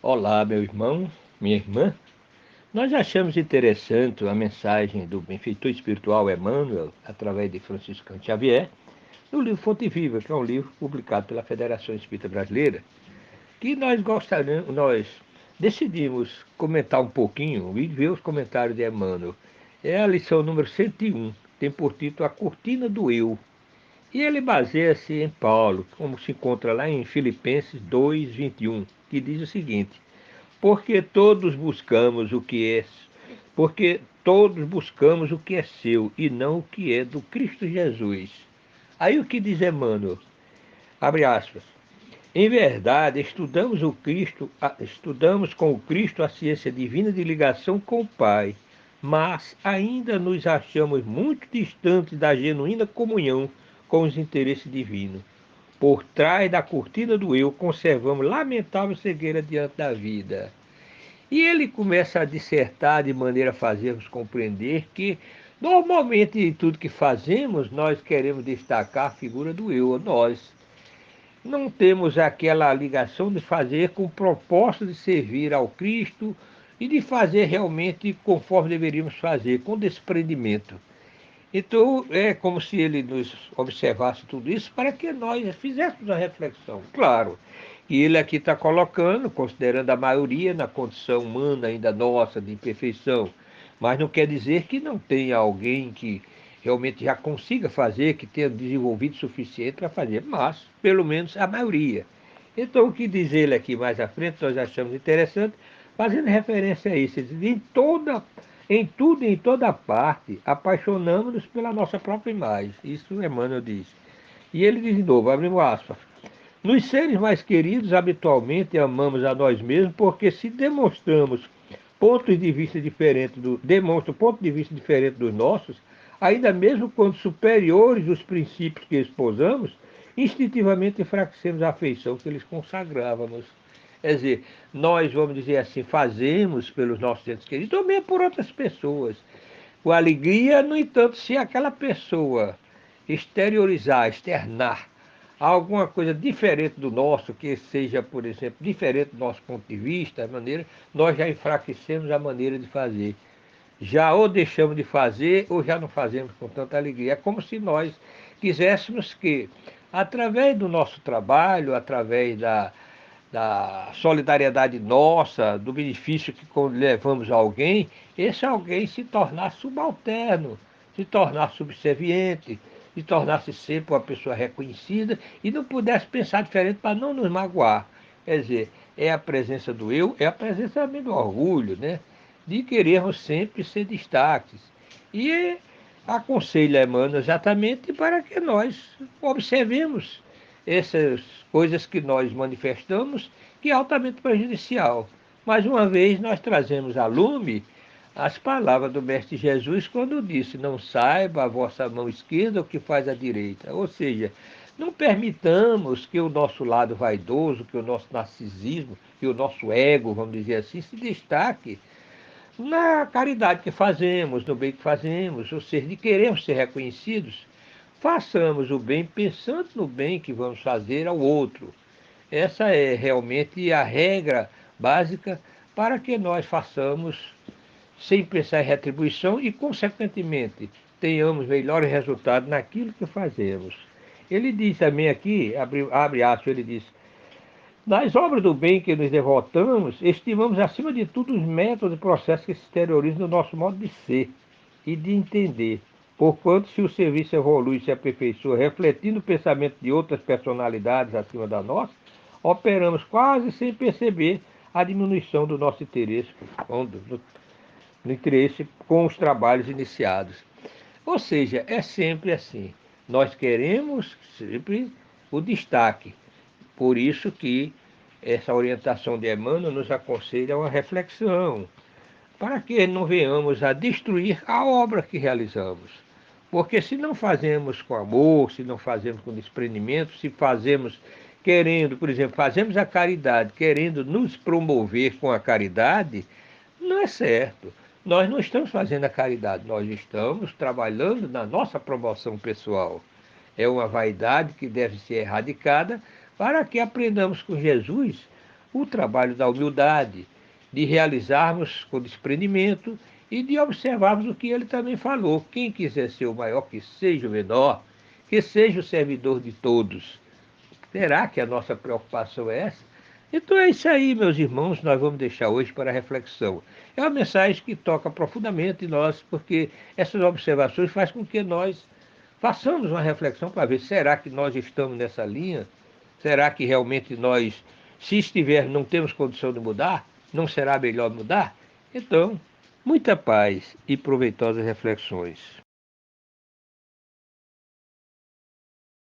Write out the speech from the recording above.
Olá, meu irmão, minha irmã. Nós achamos interessante a mensagem do benfeitor espiritual Emmanuel, através de Francisco Xavier, no livro Fonte Viva, que é um livro publicado pela Federação Espírita Brasileira, que nós decidimos comentar um pouquinho e ver os comentários de Emmanuel. É a lição número 101, tem por título A Cortina do Eu. E ele baseia-se em Paulo, como se encontra lá em Filipenses 2:21, que diz o seguinte: porque todos buscamos o que é, porque todos buscamos o que é seu e não o que é do Cristo Jesus. Aí o que diz Emmanuel? Abre aspas. Em verdade, estudamos com o Cristo a ciência divina de ligação com o Pai, mas ainda nos achamos muito distantes da genuína comunhão com os interesses divinos. Por trás da cortina do eu, conservamos lamentável cegueira diante da vida. E ele começa a dissertar de maneira a fazermos compreender que, normalmente, em tudo que fazemos, nós queremos destacar a figura do eu, nós. Não temos aquela ligação de fazer com o propósito de servir ao Cristo e de fazer realmente conforme deveríamos fazer, com desprendimento. Então, é como se ele nos observasse tudo isso para que nós fizéssemos a reflexão. Claro, e ele aqui está colocando, considerando a maioria na condição humana ainda nossa de imperfeição, mas não quer dizer que não tenha alguém que realmente já consiga fazer, que tenha desenvolvido o suficiente para fazer, mas pelo menos a maioria. Então, o que diz ele aqui mais à frente, nós achamos interessante, fazendo referência a isso. Ele diz, em tudo e em toda parte, apaixonamos-nos pela nossa própria imagem. Isso Emmanuel diz. E ele diz de novo, abrimos aspas. Nos seres mais queridos, habitualmente amamos a nós mesmos porque se demonstram pontos de vista diferentes dos nossos, ainda mesmo quando superiores os princípios que esposamos, instintivamente enfraquecemos a afeição que lhes consagrávamos. Quer dizer, nós, vamos dizer assim, fazemos pelos nossos entes queridos, também por outras pessoas. Com alegria, no entanto, se aquela pessoa exteriorizar, externar alguma coisa diferente do nosso, que seja, por exemplo, diferente do nosso ponto de vista, a maneira, nós já enfraquecemos a maneira de fazer. Já ou deixamos de fazer, ou já não fazemos com tanta alegria. É como se nós quiséssemos que, através do nosso trabalho, através da solidariedade nossa, do benefício que levamos a alguém, esse alguém se tornar subalterno, se tornar subserviente, se tornasse sempre uma pessoa reconhecida e não pudesse pensar diferente para não nos magoar. Quer dizer, é a presença do eu, é a presença também do orgulho, né? De querermos sempre ser destaques. E aconselho Emmanuel exatamente para que nós observemos essas coisas que nós manifestamos, que é altamente prejudicial. Mais uma vez, nós trazemos a lume as palavras do Mestre Jesus quando disse: Não saiba a vossa mão esquerda o que faz a direita. Ou seja, não permitamos que o nosso lado vaidoso, que o nosso narcisismo, que o nosso ego, vamos dizer assim, se destaque na caridade que fazemos, no bem que fazemos, ou seja, de queremos ser reconhecidos, façamos o bem pensando no bem que vamos fazer ao outro. Essa é realmente a regra básica para que nós façamos sem pensar em retribuição e, consequentemente, tenhamos melhores resultados naquilo que fazemos. Ele diz também aqui, abre aspas, ele diz, nas obras do bem que nos devotamos, estimamos acima de tudo os métodos e processos que se exteriorizam no nosso modo de ser e de entender. Porquanto, se o serviço evolui e se aperfeiçoa, refletindo o pensamento de outras personalidades acima da nossa, operamos quase sem perceber a diminuição do nosso interesse, no interesse com os trabalhos iniciados. Ou seja, é sempre assim. Nós queremos sempre o destaque. Por isso que essa orientação de Emmanuel nos aconselha a uma reflexão, para que não venhamos a destruir a obra que realizamos. Porque se não fazemos com amor, se não fazemos com desprendimento, se fazemos querendo, por exemplo, fazemos a caridade, querendo nos promover com a caridade, não é certo. Nós não estamos fazendo a caridade, nós estamos trabalhando na nossa promoção pessoal. É uma vaidade que deve ser erradicada para que aprendamos com Jesus o trabalho da humildade, de realizarmos com desprendimento e de observarmos o que ele também falou. Quem quiser ser o maior, que seja o menor, que seja o servidor de todos. Será que a nossa preocupação é essa? Então é isso aí, meus irmãos, nós vamos deixar hoje para reflexão. É uma mensagem que toca profundamente em nós, porque essas observações fazem com que nós façamos uma reflexão para ver, será que nós estamos nessa linha? Será que realmente nós, se estiver, não temos condição de mudar? Não será melhor mudar? Então, muita paz e proveitosas reflexões.